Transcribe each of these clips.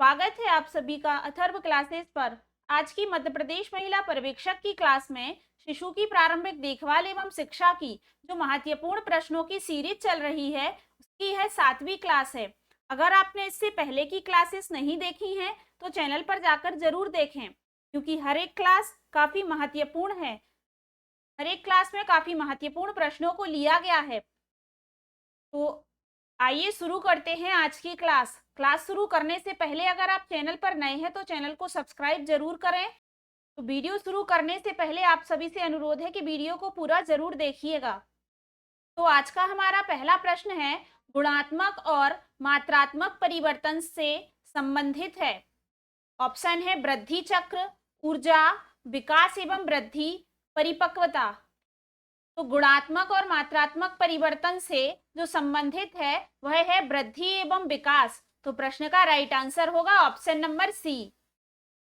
स्वागत है आप सभी का अथर्व क्लासेस पर। आज की मध्य प्रदेश महिला पर्यवेक्षक की क्लास में शिशु की प्रारंभिक देखभाल एवं शिक्षा की जो महत्वपूर्ण प्रश्नों की सीरीज चल रही है उसकी है 7वीं क्लास है। अगर आपने इससे पहले की क्लासेस नहीं देखी हैं तो चैनल पर जाकर जरूर देखें, क्योंकि हर एक क्लास काफी महत्वपूर्ण है। हर एक क्लास में काफी महत्वपूर्ण प्रश्नों को लिया गया है। तो आइए शुरू करते हैं आज की क्लास। क्लास शुरू करने से पहले अगर आप चैनल पर नए हैं तो चैनल को सब्सक्राइब जरूर करें। तो वीडियो शुरू करने से पहले आप सभी से अनुरोध है कि वीडियो को पूरा जरूर देखिएगा। तो आज का हमारा पहला प्रश्न है, गुणात्मक और मात्रात्मक परिवर्तन से संबंधित है। ऑप्शन है वृद्धि चक्र, ऊर्जा, विकास एवं वृद्धि, परिपक्वता। तो गुणात्मक और मात्रात्मक परिवर्तन से जो संबंधित है वह है वृद्धि एवं विकास। तो प्रश्न का राइट आंसर होगा option number C.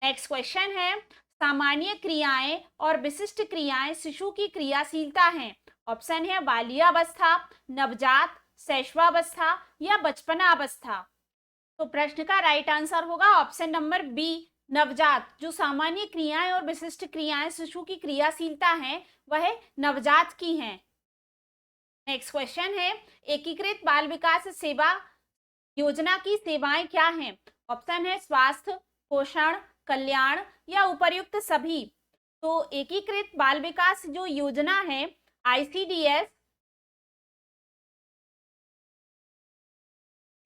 Next question है, सामान्य क्रियाएं और विशिष्ट क्रियाएं शिशु की क्रियाशीलता हैं। ऑप्शन है बाल्यावस्था, नवजात, शैशवावस्था या बचपनावस्था। तो प्रश्न का राइट आंसर होगा ऑप्शन नंबर बी, नवजात। जो सामान्य क्रियाएं और विशिष्ट क्रियाएं शिशु की क्रियाशीलता हैं वह नवजात की हैं। नेक्स्ट क्वेश्चन है, एकीकृत बाल विकास सेवा योजना की सेवाएं क्या हैं। ऑप्शन है स्वास्थ्य, पोषण, कल्याण या उपर्युक्त सभी। तो एकीकृत बाल विकास जो योजना है आईसीडीएस,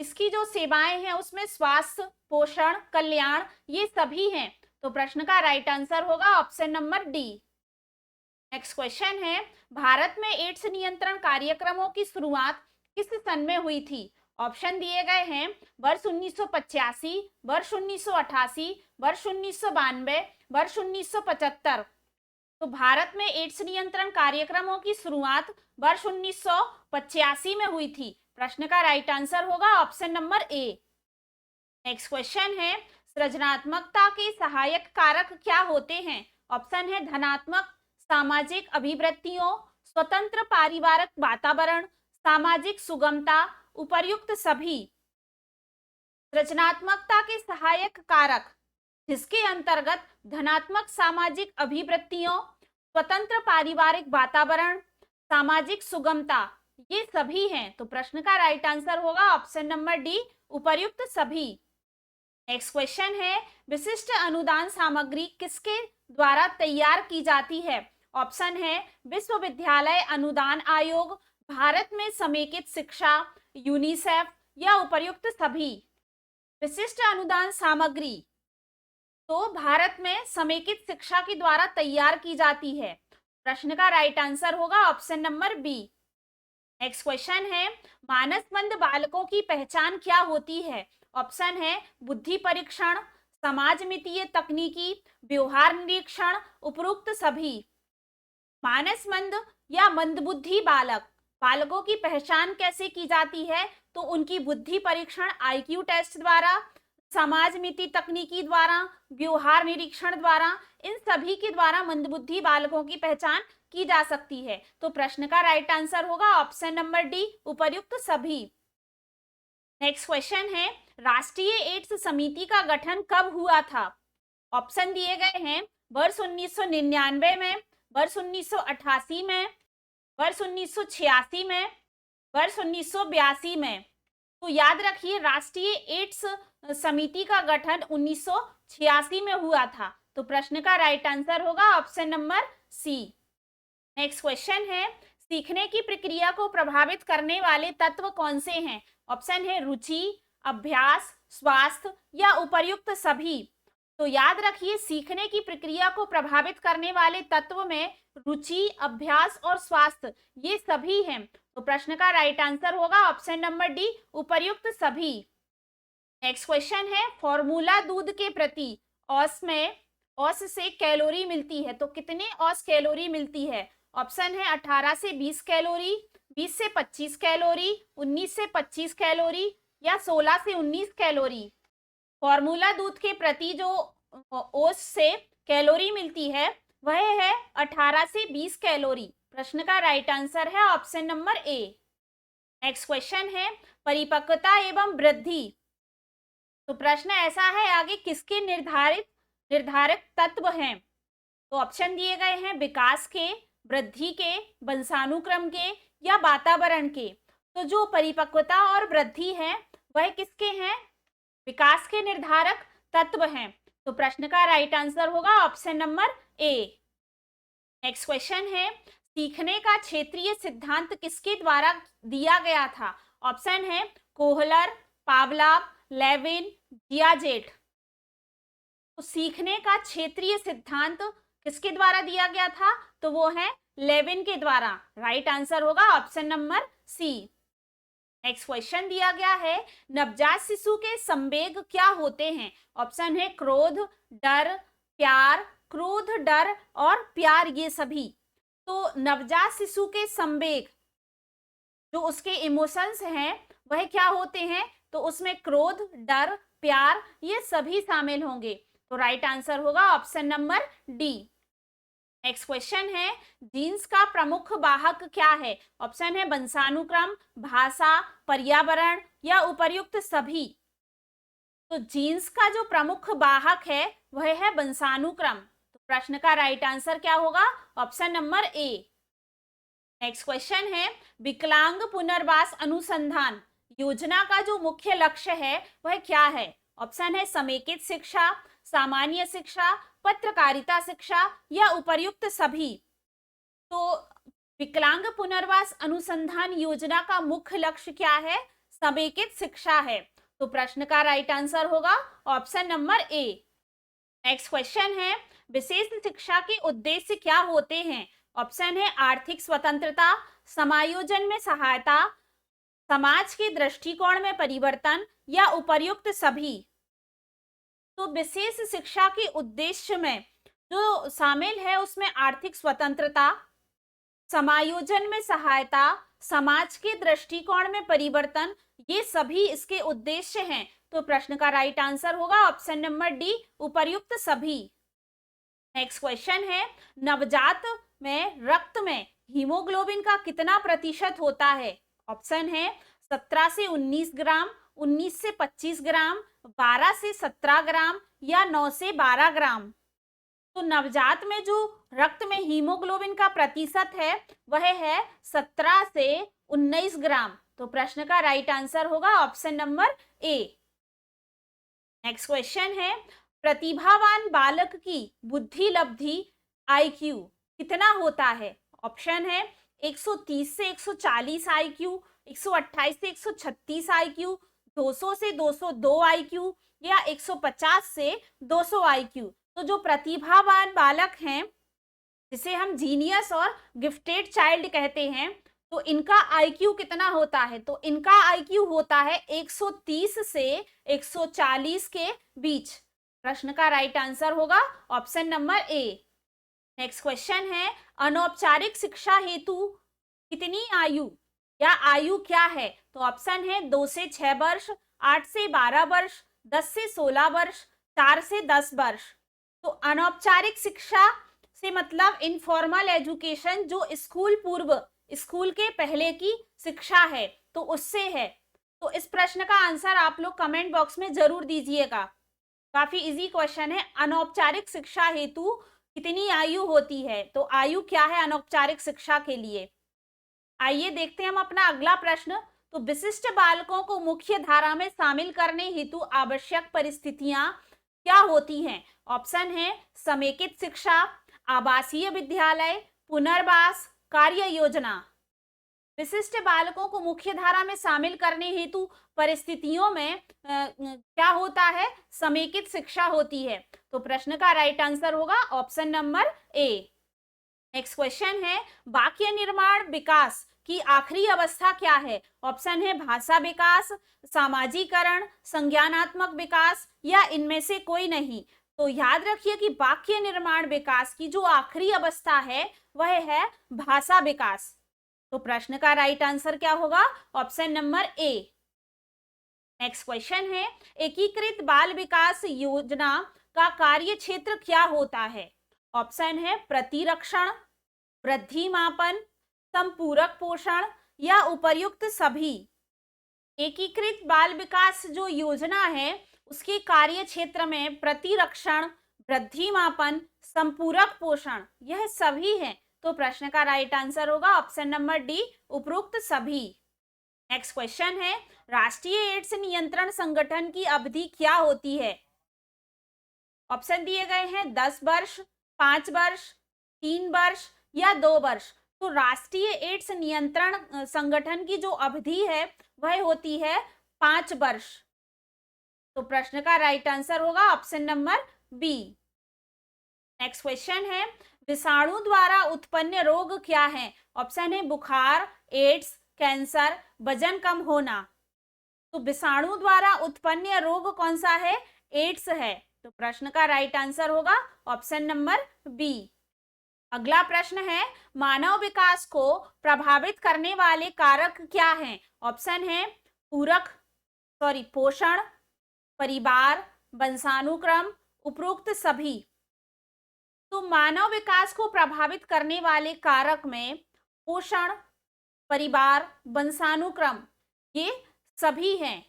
इसकी जो सेवाएं हैं उसमें स्वास्थ्य, पोषण, कल्याण ये सभी हैं। तो प्रश्न का राइट आंसर होगा option number D. Next question है, भारत में एड्स नियंत्रण कार्यक्रमों की शुरुआत किस सन में हुई थी। ऑप्शन दिए गए हैं वर्ष 1985, वर्ष 1988, वर्ष 1992, वर्ष 1975। तो भारत में एड्स नियंत्रण कार्यक्रमों की शुरुआत वर्ष 1985 में हुई थी। प्रश्न का राइट आंसर होगा option number A. Next question है, सृजनात्मकता के सहायक कारक क्या होते हैं। ऑप्शन है धनात्मक सामाजिक अभिवृत्तियों, स्वतंत्र पारिवारिक वातावरण, सामाजिक सुगमता, उपर्युक्त सभी। सृजनात्मकता के सहायक कारक जिसके अंतर्गत धनात्मक सामाजिक अभिवृत्तियों, स्वतंत्र पारिवारिक वातावरण, सामाजिक सुगमता ये सभी हैं। तो प्रश्न का राइट आंसर होगा ऑप्शन नंबर डी, उपर्युक्त सभी। नेक्स्ट क्वेश्चन है, विशिष्ट अनुदान सामग्री किसके द्वारा तैयार की जाती है। ऑप्शन है विश्वविद्यालय अनुदान आयोग, भारत में समेकित शिक्षा, यूनिसेफ या उपर्युक्त सभी। विशिष्ट अनुदान सामग्री तो भारत में समेकित शिक्षा के द्वारा तैयार की जाती है। प्रश्न का राइट आंसर होगा option number B. Next question है, मानसमंद बालकों की पहचान क्या होती है। ऑप्शन है बुद्धि परीक्षण, समाज मितीय तकनीकी, व्यवहार निरीक्षण, उपरोक्त सभी। मानसमंद या मंदबुद्धि बालकों की पहचान कैसे की जाती है। तो उनकी बुद्धि परीक्षण आईक्यू टेस्ट द्वारा, समाज मिति तकनीकी द्वारा, व्यवहार निरीक्षण द्वारा, इन सभी के द्वारा मंदबुद्धि बालकों की पहचान की जा सकती है। तो प्रश्न का राइट आंसर होगा ऑप्शन नंबर डी, उपर्युक्त सभी। नेक्स्ट क्वेश्चन है, राष्ट्रीय एड्स समिति का गठन कब हुआ था। ऑप्शन दिए गए हैं वर्ष 1999 में, वर्ष 1988 में, वर्ष 1986 में, वर्ष 1982 में। तो याद रखिए राष्ट्रीय एड्स समिति का गठन 1986 में हुआ था। तो प्रश्न का राइट आंसर होगा option number C. Next question है, सीखने की प्रक्रिया को प्रभावित करने वाले तत्व कौन से हैं। ऑप्शन है रुचि, अभ्यास, स्वास्थ्य या उपर्युक्त सभी। तो याद रखिए सीखने की प्रक्रिया को प्रभावित करने वाले तत्व में रुचि, अभ्यास और स्वास्थ्य ये सभी हैं। तो प्रश्न का राइट आंसर होगा ऑप्शन नंबर डी, उपर्युक्त सभी। नेक्स्ट क्वेश्चन है, फॉर्मूला दूध के प्रति औस से कैलोरी मिलती है। तो कितने औस कैलोरी मिलती है। ऑप्शन है 18 से 20 कैलोरी, 20 से 25 कैलोरी, 19 से 25 कैलोरी या 16 से 19 कैलोरी। फॉर्मूला दूध के प्रति जो औस से कैलोरी मिलती है वह है 18 से 20 कैलोरी। प्रश्न का राइट आंसर है option number A. Next question है, परिपक्वता एवं वृद्धि तो प्रश्न ऐसा है आगे, किसके निर्धारक तत्व हैं? तो ऑप्शन दिए गए हैं विकास के, वृद्धि के, वंशानुक्रम के या वातावरण के। तो जो परिपक्वता और वृद्धि है वह किसके हैं? विकास के निर्धारक तत्व हैं। तो प्रश्न का राइट आंसर होगा option number A. Next question है, सीखने का क्षेत्रीय सिद्धांत किसके द्वारा दिया गया था? ऑप्शन है कोहलर, पावलाव, लेविन, पियाजेट। तो सीखने का क्षेत्रीय सिद्धांत किसके द्वारा दिया गया था? तो वो है लेविन के द्वारा। राइट आंसर होगा option number C. Next question दिया गया है, नवजात शिशु के संवेग क्या होते हैं? ऑप्शन है क्रोध, डर, प्यार, क्रोध, डर और प्यार, ये सभी। तो नवजात शिशु के संवेग, जो उसके इमोशंस हैं, वह क्या होते हैं? तो उसमें क्रोध, डर, प्यार, ये सभी शामिल होंगे। तो राइट आंसर होगा option number D. Next question है, जीन्स का प्रमुख वाहक क्या है? ऑप्शन है वंशानुक्रम, भाषा, पर्यावरण या उपर्युक्त सभी। तो जीन्स का जो प्रमुख वाहक है वह है वंशानुक्रम। तो प्रश्न का राइट आंसर क्या होगा? Option number A. Next question है, विकलांग पुनर्वास अनुसंधान योजना का जो मुख्य लक्ष्य है वह क्या है? ऑप्शन है समेकित शिक्षा, सामान्य शिक्षा, पत्रकारिता शिक्षा या उपर्युक्त सभी। तो विकलांग पुनर्वास अनुसंधान योजना का मुख्य लक्ष्य क्या है? समेकित शिक्षा है। तो प्रश्न का राइट आंसर होगा option number A. Next question है, विशेष शिक्षा के उद्देश्य क्या होते हैं? ऑप्शन है आर्थिक स्वतंत्रता, समायोजन में सहायता, समाज के दृष्टिकोण में परिवर्तन या उपर्युक्त सभी। तो विशेष शिक्षा के उद्देश्य में जो शामिल है उसमें आर्थिक स्वतंत्रता, समायोजन में सहायता, समाज के दृष्टिकोण में परिवर्तन, ये सभी इसके उद्देश्य हैं। तो प्रश्न का राइट आंसर होगा ऑप्शन नंबर डी, उपर्युक्त सभी। नेक्स्ट क्वेश्चन है, नवजात में रक्त में हीमोग्लोबिन का कितना प्रतिशत होता है? ऑप्शन है 17 से 19 ग्राम, 19 से 25 ग्राम, 12 से 17 ग्राम या 9 से 12 ग्राम। तो नवजात में जो रक्त में हीमोग्लोबिन का प्रतिशत है वह है 17 से 19 ग्राम। तो प्रश्न का राइट आंसर होगा option number A. Next question है, प्रतिभावान बालक की बुद्धि लब्धि IQ कितना होता है? ऑप्शन है 130 से 140 IQ, 128 से 136 IQ, 200 से 202 IQ या 150 से 200 IQ। तो जो प्रतिभावान बालक हैं, जिसे हम जीनियस और गिफ्टेड चाइल्ड कहते हैं, तो इनका IQ कितना होता है? तो इनका IQ होता है 130 से 140 के बीच। प्रश्न का राइट आंसर होगा option number A. Next question है, अनौपचारिक शिक्षा हेतु कितनी आयु या आयु क्या है? तो ऑप्शन है 2 से 6 वर्ष, 8 से 12 वर्ष, 10 से 16 वर्ष, 4 से 10 वर्ष। तो अनौपचारिक शिक्षा से मतलब इनफॉर्मल एजुकेशन, जो स्कूल पूर्व, स्कूल के पहले की शिक्षा है, तो उससे है। तो इस प्रश्न का आंसर आप लोग कमेंट बॉक्स में जरूर दीजिएगा। काफी इजी क्वेश्चन है, अनौपचारिक शिक्षा हेतु कितनी आयु होती है? तो आयु क्या है अनौपचारिक शिक्षा के लिए? आइए देखते हैं हम अपना अगला प्रश्न। तो विशिष्ट बालकों को मुख्य धारा में शामिल करने हेतु आवश्यक परिस्थितियां क्या होती हैं? ऑप्शन है समेकित शिक्षा, आवासीय विद्यालय, पुनर्वास, कार्य योजना। विशिष्ट बालकों को मुख्य धारा में शामिल करने हेतु परिस्थितियों में क्या होता है? समेकित शिक्षा होती है। तो प्रश्न का राइट आंसर होगा option number A. Next question है, वाक्य निर्माण विकास की आखिरी अवस्था क्या है? ऑप्शन है भाषा विकास, सामाजिकरण, संज्ञानात्मक विकास या इनमें से कोई नहीं। तो याद रखिए कि वाक्य निर्माण विकास की जो आखिरी अवस्था है वह है भाषा विकास। तो प्रश्न का राइट आंसर क्या होगा? Option number A. Next question है, एकीकृत बाल विकास योजना का कार्य क्षेत्र क्या होता है? ऑप्शन है प्रतिरक्षण, वृद्धि मापन, संपूरक पोषण या उपर्युक्त सभी। एकीकृत बाल विकास जो योजना है उसके कार्य क्षेत्र में प्रतिरक्षण, वृद्धि मापन, संपूरक पोषण, यह सभी हैं। तो प्रश्न का राइट आंसर होगा ऑप्शन नंबर डी, उपरोक्त सभी। नेक्स्ट क्वेश्चन है, राष्ट्रीय एड्स नियंत्रण संगठन की अवधि क्या होती है? ऑप्शन दिए गए हैं 10 वर्ष, 5 वर्ष, 3 वर्ष या 2 वर्ष। तो राष्ट्रीय एड्स नियंत्रण संगठन की जो अवधि है वह होती है 5 वर्ष। तो प्रश्न का राइट आंसर होगा option number B. Next question है, विषाणु द्वारा उत्पन्न रोग क्या है? ऑप्शन है बुखार, एड्स, कैंसर, वजन कम होना। तो विषाणु द्वारा उत्पन्न रोग कौन सा है? एड्स है। तो प्रश्न का राइट आंसर होगा ऑप्शन नंबर बी। अगला प्रश्न है, मानव विकास को प्रभावित करने वाले कारक क्या हैं? ऑप्शन है पोषण, परिवार, वंशानुक्रम, उपरोक्त सभी। तो मानव विकास को प्रभावित करने वाले कारक में पोषण, परिवार, वंशानुक्रम, ये सभी हैं।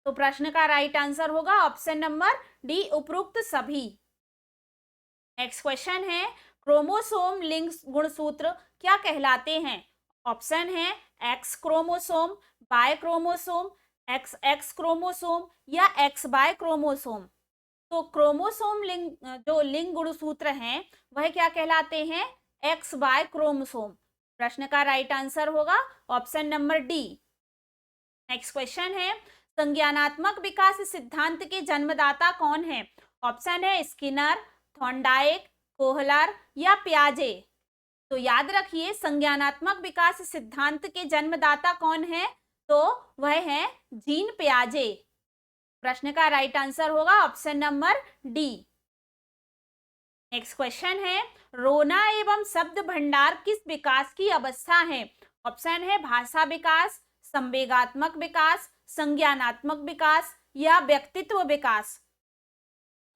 तो प्रश्न का राइट आंसर होगा ऑप्शन नंबर डी, उपरोक्त सभी। नेक्स्ट क्वेश्चन है, क्रोमोसोम लिंग गुणसूत्र क्या कहलाते हैं? ऑप्शन है X chromosome, Y chromosome, X X chromosome या एक्स वाई क्रोमोसोम। तो क्रोमोसोम लिंग गुणसूत्र हैं वह क्या कहलाते हैं? X Y chromosome. प्रश्न का राइट आंसर होगा option number D. Next question है, संज्ञानात्मक विकास सिद्धांत के जन्मदाता कौन है? ऑप्शन है स्किनर, थॉर्नडाइक, कोहलर या पियाजे। तो याद रखिए, संज्ञानात्मक विकास सिद्धांत के जन्मदाता कौन है? तो वह है जीन पियाजे। प्रश्न का राइट आंसर होगा option number D. Next question है, रोना एवं शब्द भंडार किस विकास की अवस्था है? ऑप्शन है भाषा विकास, संवेगात्मक विकास, संज्ञानात्मक विकास या व्यक्तित्व विकास।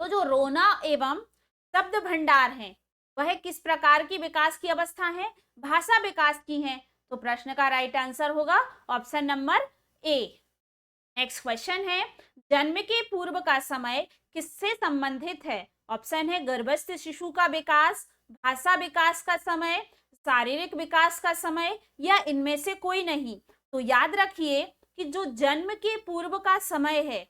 तो जो रोना एवं शब्द भंडार है वह किस प्रकार की विकास की अवस्था है? भाषा विकास की है। तो प्रश्न का राइट आंसर होगा option number A. Next question है, जन्म के पूर्व का समय किससे संबंधित है? ऑप्शन है गर्भस्थ शिशु का विकास, भाषा विकास का समय, शारीरिक विकास का समय या इनमें से कोई नहीं। तो याद रखिए कि जो जन्म के पूर्व का समय है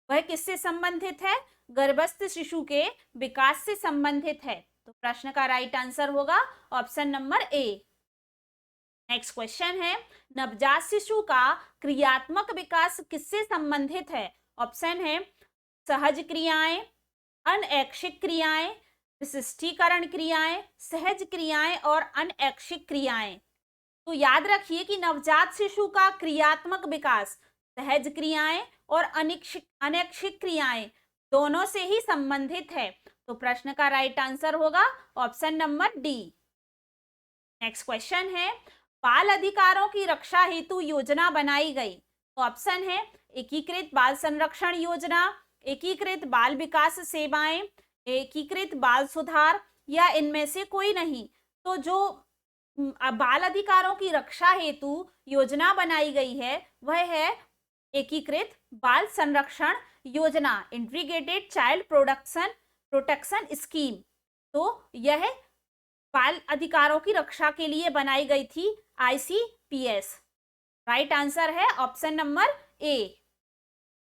वह किससे संबंधित है? गर्भस्थ शिशु के विकास से संबंधित है। तो प्रश्न का राइट आंसर होगा option number A. Next question है, नवजात शिशु का क्रियात्मक विकास किससे संबंधित है? ऑप्शन है सहज क्रियाएं, अनैच्छिक क्रियाएं, विशिष्टीकरण क्रियाएं, सहज क्रियाएं और अनैच्छिक क्रियाएं। तो याद रखिए कि नवजात शिशु का क्रियात्मक विकास सहज क्रियाएं और अनैच्छिक क्रियाएं दोनों से ही संबंधित है। तो प्रश्न का राइट आंसर होगा option number D. Next question है, बाल अधिकारों की रक्षा हेतु योजना बनाई गई। तो ऑप्शन है एकीकृत बाल संरक्षण योजना, एकीकृत बाल विकास सेवाएं, एकीकृत बाल सुधार या इनमें से कोई नहीं। तो जो बाल अधिकारों की रक्षा हेतु योजना बनाई गई है वह है एकीकृत बाल संरक्षण योजना, इंटीग्रेटेड चाइल्ड प्रोटेक्शन स्कीम। तो यह बाल अधिकारों की रक्षा के लिए बनाई गई थी ICPS। राइट आंसर है option number A.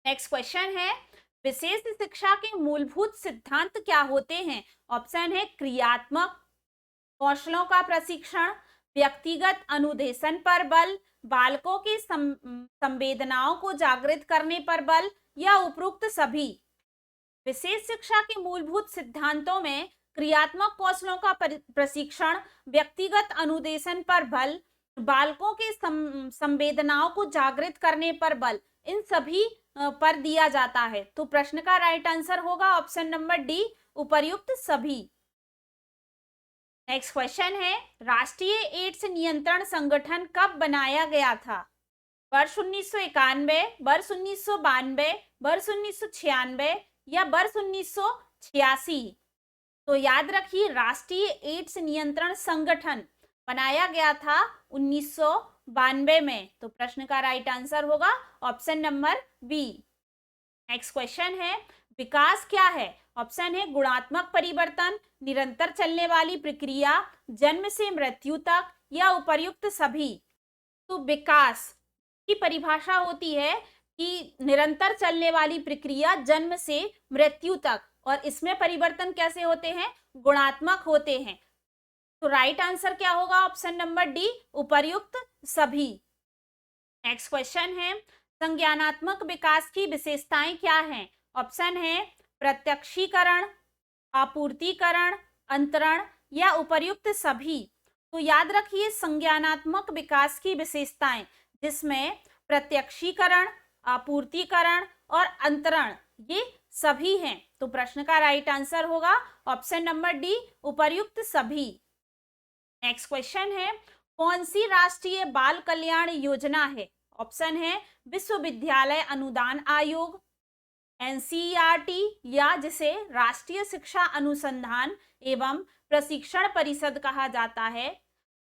Next question है, विशेष शिक्षा के मूलभूत सिद्धांत क्या होते हैं? ऑप्शन है क्रियात्मक कौशलों का प्रशिक्षण, व्यक्तिगत अनुदेशन पर बल, बालकों की संवेदनाओं को जागृत करने पर बल या उपरोक्त सभी। विशेष शिक्षा के मूलभूत सिद्धांतों में क्रियात्मक कौशलों का प्रशिक्षण, व्यक्तिगत अनुदेशन पर बल, बालकों के संवेदनाओं को जागृत करने पर बल, इन सभी पर दिया जाता है। तो प्रश्न का राइट आंसर होगा ऑप्शन नंबर डी, उपर्युक्त सभी। नेक्स्ट क्वेश्चन है, राष्ट्रीय एड्स नियंत्रण संगठन कब बनाया गया था? वर्ष 1991, वर्ष 1992, वर्ष 1996 या वर्ष 1986। तो याद रखिए, राष्ट्रीय एड्स नियंत्रण संगठन बनाया गया था 1992 में। तो प्रश्न का राइट आंसर होगा option number B. Next question है, विकास क्या है? ऑप्शन है गुणात्मक परिवर्तन, निरंतर चलने वाली प्रक्रिया, जन्म से मृत्यु तक, या उपर्युक्त सभी। तो विकास की परिभाषा होती है कि निरंतर चलने वाली प्रक्रिया जन्म से मृत्यु तक, और इसमें परिवर्तन कैसे होते हैं? गुणात्मक होते हैं। तो राइट आंसर क्या होगा? ऑप्शन नंबर डी, उपर्युक्त सभी। नेक्स्ट क्वेश्चन है, संज्ञानात्मक विकास की विशेषताएं क्या हैं? ऑप्शन है प्रत्यक्षीकरण, आपूर्तिकरण, अंतरण, या उपर्युक्त सभी। तो याद रखिए संज्ञानात्मक विकास की विशेषताएं, जिसमें प्रत्यक्षीकरण, आपूर्तिकरण और अंतरण ये सभी हैं। तो प्रश्न का राइट आंसर होगा ऑप्शन नंबर डी, उपर्युक्त सभी। नेक्स्ट क्वेश्चन है, कौन सी राष्ट्रीय बाल कल्याण योजना है? ऑप्शन है विश्वविद्यालय अनुदान आयोग, एनसीईआरटी, या जिसे राष्ट्रीय शिक्षा अनुसंधान एवं प्रशिक्षण परिषद कहा जाता है,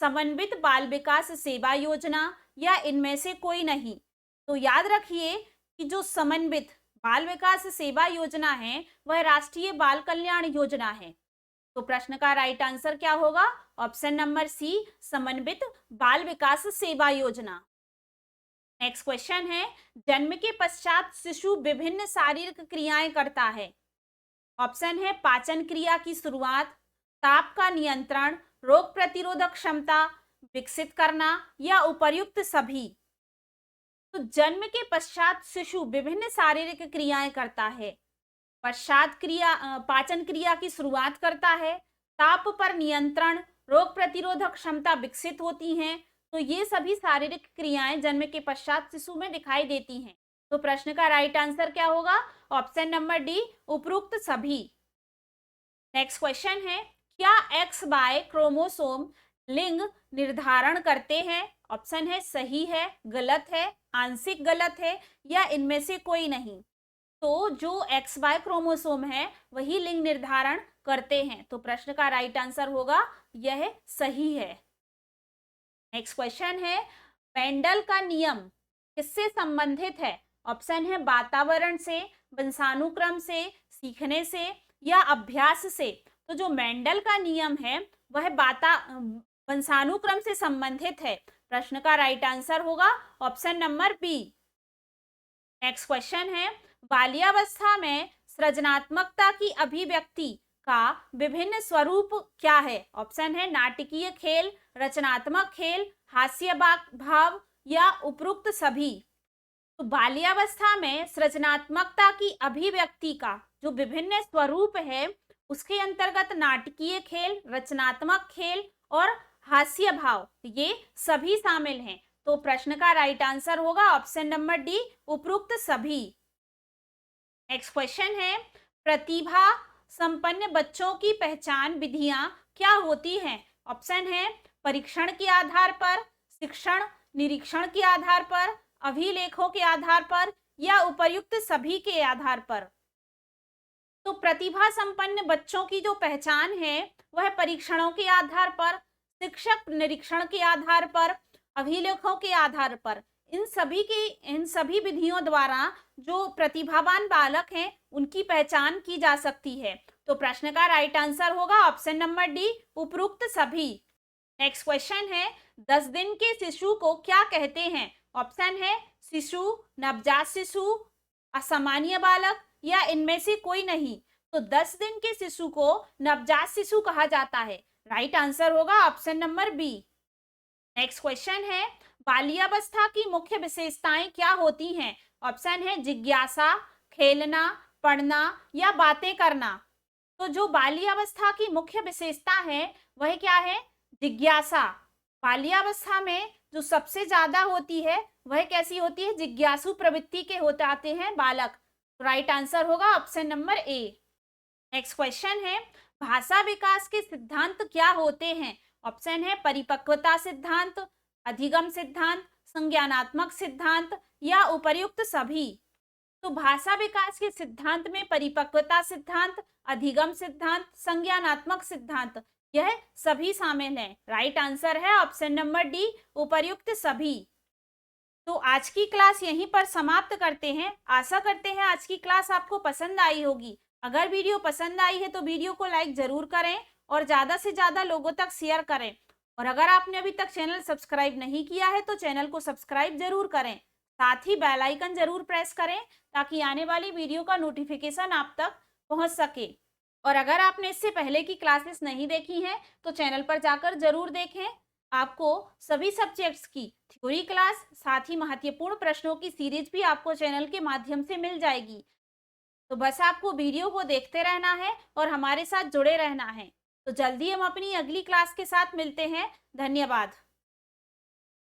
समन्वित बाल विकास सेवा योजना, या इनमें से कोई नहीं। तो याद रखिए कि जो समन्वित बाल विकास सेवा योजना है वह राष्ट्रीय बाल कल्याण योजना है। तो प्रश्न का राइट आंसर क्या होगा? ऑप्शन नंबर सी, समन्वित बाल विकास सेवा योजना। नेक्स्ट क्वेश्चन है, जन्म के पश्चात शिशु विभिन्न शारीरिक क्रियाएं करता है। ऑप्शन है पाचन क्रिया की शुरुआत, ताप का नियंत्रण, रोग प्रतिरोधक क्षमता विकसित करना, या उपर्युक्त सभी। तो जन्म के पश्चात शिशु विभिन्न शारीरिक क्रियाएं करता है। पाचन क्रिया की शुरुआत करता है, ताप पर नियंत्रण, रोग प्रतिरोधक क्षमता विकसित होती हैं। तो ये सभी शारीरिक क्रियाएं जन्म के पश्चात शिशु में दिखाई देती हैं। तो प्रश्न का राइट आंसर क्या होगा? ऑप्शन नंबर डी, उपरोक्त सभी। नेक्स्ट क्वेश्चन है, क्या XY क्रोमोसोम लिंग निर्धारण करते हैं? ऑप्शन है सही है, गलत है, आंशिक गलत है, या इनमें से कोई नहीं। तो जो XY क्रोमोसोम है वही लिंग निर्धारण करते हैं। तो प्रश्न का राइट आंसर होगा यह सही है। नेक्स्ट क्वेश्चन है, मेंडल का नियम किससे संबंधित है? ऑप्शन है वातावरण से, वंशानुक्रम से, सीखने से, या अभ्यास से। तो जो मेंडल का नियम है वह वंशानुक्रम से संबंधित है। प्रश्न का राइट आंसर होगा option number B. Next question है, बाल्यावस्था में सृजनात्मकता की अभिव्यक्ति का विभिन्न स्वरूप क्या है? ऑप्शन है नाटकीय खेल, रचनात्मक खेल, हास्य भाव, या उपरोक्त सभी। तो बाल्यावस्था में सृजनात्मकता की अभिव्यक्ति का जो विभिन्न स्वरूप है उसके अंतर्गत नाटकीय खेल, रचनात्मक खेल और हास्य भाव ये सभी शामिल हैं। तो प्रश्न का राइट आंसर होगा ऑप्शन नंबर डी, उपरोक्त सभी। नेक्स्ट क्वेश्चन है, प्रतिभा संपन्न बच्चों की पहचान विधियां क्या होती हैं? ऑप्शन है परीक्षण के आधार पर, शिक्षण निरीक्षण के आधार पर, अभिलेखों के आधार पर, या उपर्युक्त सभी के आधार पर। तो प्रतिभा संपन्न बच्चों की जो पहचान है वह परीक्षणों के आधार पर, शिक्षक निरीक्षण के आधार पर, अभिलेखों के आधार पर, इन सभी विधियों द्वारा जो प्रतिभावान बालक हैं उनकी पहचान की जा सकती है। तो प्रश्न का राइट आंसर होगा ऑप्शन नंबर डी, उपरोक्त सभी। नेक्स्ट क्वेश्चन है, 10 दिन के शिशु को क्या कहते हैं? ऑप्शन है शिशु, नवजात शिशु, असामान्य बालक, या इनमें से कोई नहीं। तो 10 दिन के शिशु को नवजात शिशु कहा जाता है। राइट आंसर होगा option number B. Next question है, बाल्यावस्था की मुख्य विशेषताएं क्या होती हैं? ऑप्शन है जिज्ञासा, खेलना, पढ़ना, या बातें करना। तो जो बाल्यावस्था की मुख्य विशेषता है वह क्या है? जिज्ञासा। बाल्यावस्था में जो सबसे ज्यादा होती है वह कैसी होती है? जिज्ञासु प्रवृत्ति के होते आते हैं बालक। राइट आंसर होगा option number A. Next question है, भाषा विकास के सिद्धांत क्या होते हैं? ऑप्शन है परिपक्वता सिद्धांत, अधिगम सिद्धांत, संज्ञानात्मक सिद्धांत, या उपर्युक्त सभी। तो भाषा विकास के सिद्धांत में परिपक्वता सिद्धांत, अधिगम सिद्धांत, संज्ञानात्मक सिद्धांत यह सभी शामिल हैं। राइट आंसर है ऑप्शन नंबर डी, उपर्युक्त सभी। तो आज की क्लास यहीं पर समाप्त करते हैं। आशा करते हैं आज की क्लास आपको पसंद आई होगी। अगर वीडियो पसंद आई है तो वीडियो को लाइक जरूर करें और ज़्यादा से ज़्यादा लोगों तक शेयर करें। और अगर आपने अभी तक चैनल सब्सक्राइब नहीं किया है तो चैनल को सब्सक्राइब जरूर करें। साथ ही बेल आइकन जरूर प्रेस करें ताकि आने वाली वीडियो का नोटिफिकेशन आप तक पहुंच सके। और अगर आपने इससे पहले की क्लासेस नहीं देखी हैं तो चैनल पर जाकर जरूर देखें। आपको सभी सब्जेक्ट्स की थ्योरी क्लास, साथ ही महत्वपूर्ण प्रश्नों की सीरीज भी आपको चैनल के माध्यम से मिल जाएगी। तो बस आपको वीडियो को देखते रहना है और हमारे साथ जुड़े रहना है। तो जल्दी हम अपनी अगली क्लास के साथ मिलते हैं। धन्यवाद।